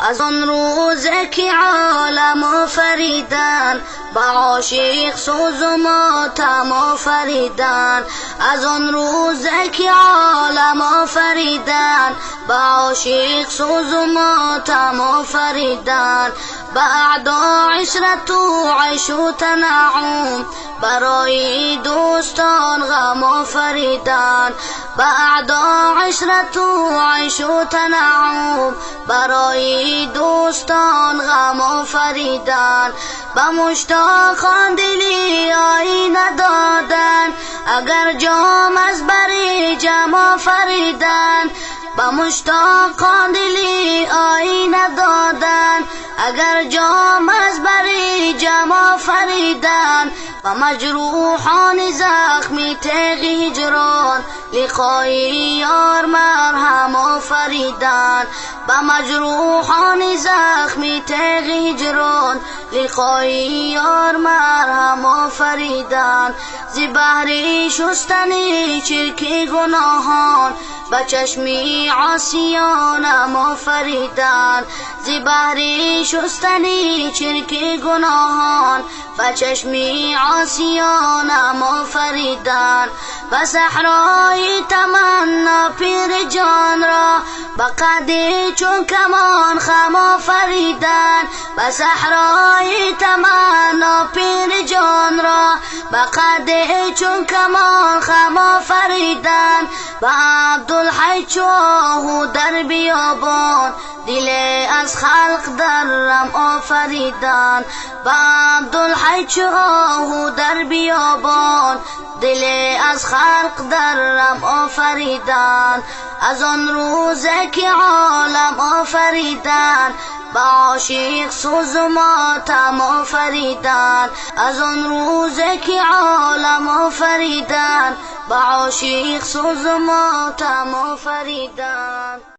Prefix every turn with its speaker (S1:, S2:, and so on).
S1: از آن روزه که عالم آفریدن با عاشق سوز و ماتم آفریدن. از آن روزه که عالم آفریدن با عاشق سوز و ماتم آفریدن. بعد عشرت و عیش و تنعم برای دوستان غم آفریدن. بعد عشرت و عیش و تنعم برای دوستان غم آفریدن. به مشتاقان دلی آینه دادن اگر جام از بر جم آفریدن. به مشتاقان دلی آینه دادن اگر جام از بر جم آفریدن. و مجروحان زخمی تیغ هجران لقای یار مرهم آفریدن. و مجروحان زخمی تیغ هجران لقای یار مرهم آفریدن. ز بحر شستن چرک گناهان به چشم عاصیانم آفریدن. ز بحر شستن چرک گناهان به چشم عاصیانم آفریدن. و صحرای تمنا پیر جان را به قد چون کمان خم آفریدن. و صحرای تمنا پیر جان را به قد چون کمان خم آفریدن. و عبدالحی چو در بیابان دل از خلق درم آفریدن. و عبدالحی چو در بیابان دل از خلق درم آفریدن. از آن روزه که عالم آفریدن با عاشق سوز و ماتم آفریدن. از آن روزه که عالم آفریدن با عاشق سوز و ماتم آفریدن.